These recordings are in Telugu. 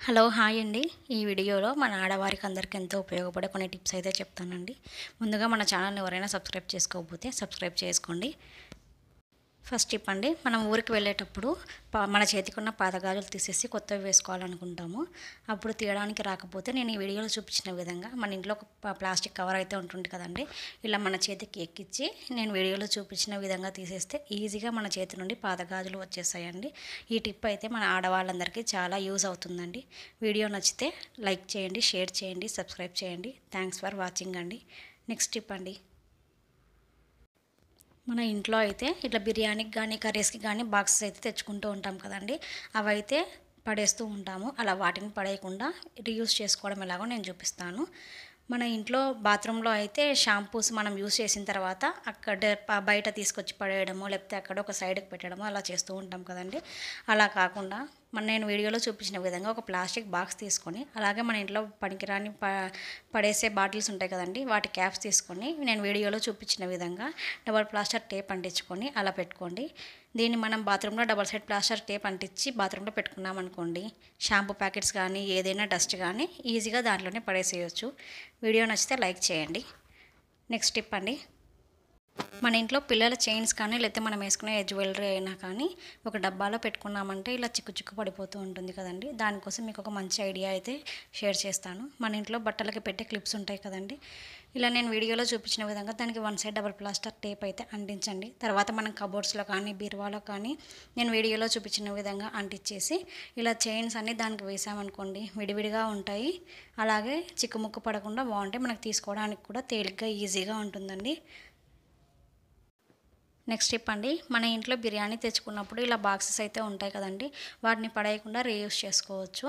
హలో హాయ్ అండి. ఈ వీడియోలో మన ఆడవారికి అందరికీ ఎంతో ఉపయోగపడే కొన్ని టిప్స్ అయితే చెప్తానండి. ముందుగా మన ఛానల్ని ఎవరైనా సబ్స్క్రైబ్ చేసుకోకపోతే సబ్స్క్రైబ్ చేసుకోండి. ఫస్ట్ టిప్ అండి, మనం ఊరికి వెళ్ళేటప్పుడు మన చేతికున్న పాత గాజులు తీసేసి కొత్తవి వేసుకోవాలనుకుంటాము. అప్పుడు తీయడానికి రాకపోతే నేను ఈ వీడియోలో చూపించిన విధంగా మన ఇంట్లో ఒక ప్లాస్టిక్ కవర్ అయితే ఉంటుంది కదండి, ఇలా మన చేతికి ఎక్కించి నేను వీడియోలో చూపించిన విధంగా తీసేస్తే ఈజీగా మన చేతి నుండి పాత గాజులు వచ్చేసాయండి. ఈ టిప్ అయితే మన ఆడవాళ్ళందరికీ చాలా యూజ్ అవుతుందండి. వీడియో నచ్చితే లైక్ చేయండి, షేర్ చేయండి, సబ్స్క్రైబ్ చేయండి. థ్యాంక్స్ ఫర్ వాచింగ్ అండి. నెక్స్ట్ టిప్ అండి, మన ఇంట్లో అయితే ఇట్లా బిర్యానీకి కానీ కర్రీస్కి కానీ బాక్సెస్ అయితే తెచ్చుకుంటూ ఉంటాం కదండి, అవైతే పడేస్తూ ఉంటాము. అలా వాటిని పడేయకుండా రీయూజ్ చేసుకోవడం ఎలాగో నేను చూపిస్తాను. మన ఇంట్లో బాత్రూంలో అయితే షాంపూస్ మనం యూస్ చేసిన తర్వాత అక్కడ బయట తీసుకొచ్చి పడేయడము, లేకపోతే అక్కడ ఒక సైడ్కి పెట్టడము అలా చేస్తూ ఉంటాం కదండి. అలా కాకుండా నేను వీడియోలో చూపించిన విధంగా ఒక ప్లాస్టిక్ బాక్స్ తీసుకొని, అలాగే మన ఇంట్లో పనికిరాని పడేసే బాటిల్స్ ఉంటాయి కదండి, వాటి క్యాప్స్ తీసుకొని నేను వీడియోలో చూపించిన విధంగా డబల్ ప్లాస్టర్ టేప్ అంటించుకొని అలా పెట్టుకోండి. దీన్ని మనం బాత్రూంలో డబల్ సైడ్ ప్లాస్టర్ టేప్ అంటించి బాత్రూంలో పెట్టుకున్నాం అనుకోండి, షాంపూ ప్యాకెట్స్ కానీ ఏదైనా డస్ట్ కానీ ఈజీగా దాంట్లోనే పడేసేయచ్చు. వీడియో నచ్చితే లైక్ చేయండి. నెక్స్ట్ టిప్ అండి, మన ఇంట్లో పిల్లల చైన్స్ కానీ లేకపోతే మనం వేసుకునే జ్యువెలరీ అయినా కానీ ఒక డబ్బాలో పెట్టుకున్నామంటే ఇలా చిక్కు చిక్కు పడిపోతూ ఉంటుంది కదండి. దానికోసం మీకు ఒక మంచి ఐడియా అయితే షేర్ చేస్తాను. మన ఇంట్లో బట్టలకి పెట్టే క్లిప్స్ ఉంటాయి కదండి, ఇలా నేను వీడియోలో చూపించిన విధంగా దానికి one side double plaster tape అయితే అంటించండి. తర్వాత మనం కబోర్డ్స్లో కానీ బీరువాలో కానీ నేను వీడియోలో చూపించిన విధంగా అంటించేసి ఇలా చైన్స్ అన్నీ దానికి వేసామనుకోండి, విడివిడిగా ఉంటాయి. అలాగే చిక్కుముక్కు పడకుండా బాగుంటాయి, మనకు తీసుకోవడానికి కూడా తేలిగ్గా ఈజీగా ఉంటుందండి. నెక్స్ట్ టిప్ అండి, మన ఇంట్లో బిర్యానీ తెచ్చుకున్నప్పుడు ఇలా బాక్సెస్ అయితే ఉంటాయి కదండి, వాటిని పడేయకుండా రీయూస్ చేసుకోవచ్చు.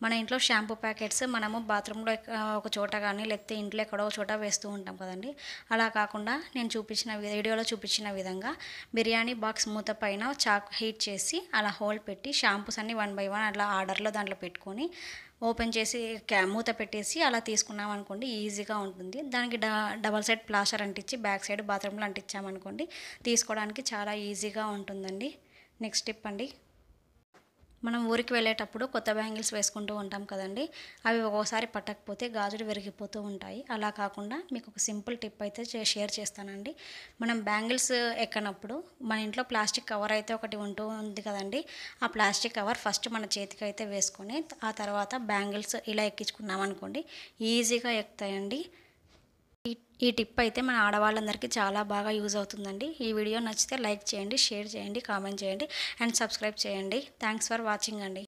మన ఇంట్లో షాంపూ ప్యాకెట్స్ మనము బాత్రూంలో ఒక చోట కానీ లేకపోతే ఇంట్లో ఎక్కడో ఒక చోట వేస్తూ ఉంటాం కదండి. అలా కాకుండా నేను చూపించిన వీడియోలో చూపించిన విధంగా బిర్యానీ బాక్స్ మూత పైన చాక్ హీట్ చేసి అలా హోల్ పెట్టి షాంపూస్ అన్ని 1 బై 1 అట్లా ఆర్డర్లో దాంట్లో పెట్టుకొని ఓపెన్ చేసి మూత పెట్టేసి అలా తీసుకున్నాం అనుకోండి, ఈజీగా ఉంటుంది. దానికి డబల్ సైడ్ ప్లాస్టర్ అంటించి బ్యాక్ సైడ్ బాత్రూంలో అంటించామనుకోండి, తీసుకోవడానికి చాలా ఈజీగా ఉంటుందండి. నెక్స్ట్ టిప్ అండి, మనం ఊరికి వెళ్ళేటప్పుడు కొత్త బ్యాంగిల్స్ వేసుకుంటూ ఉంటాం కదండి, అవి ఒక్కోసారి పట్టకపోతే గాజులు విరిగిపోతూ ఉంటాయి. అలా కాకుండా మీకు ఒక సింపుల్ టిప్ అయితే షేర్ చేస్తానండి. మనం బ్యాంగిల్స్ ఎక్కనప్పుడు మన ఇంట్లో ప్లాస్టిక్ కవర్ అయితే ఒకటి ఉంది కదండి, ఆ ప్లాస్టిక్ కవర్ ఫస్ట్ మన చేతికి అయితే వేసుకొని ఆ తర్వాత బ్యాంగిల్స్ ఇలా ఎక్కించుకున్నాం అనుకోండి, ఈజీగా ఎక్కుతాయండి. ఈ టిప్ అయితే మన ఆడవాళ్ళందరికీ చాలా బాగా యూజ్ అవుతుందండి. ఈ వీడియో నచ్చితే లైక్ చేయండి, షేర్ చేయండి, కామెంట్ చేయండి అండ్ సబ్స్క్రైబ్ చేయండి. థ్యాంక్స్ ఫర్ వాచింగ్ అండి.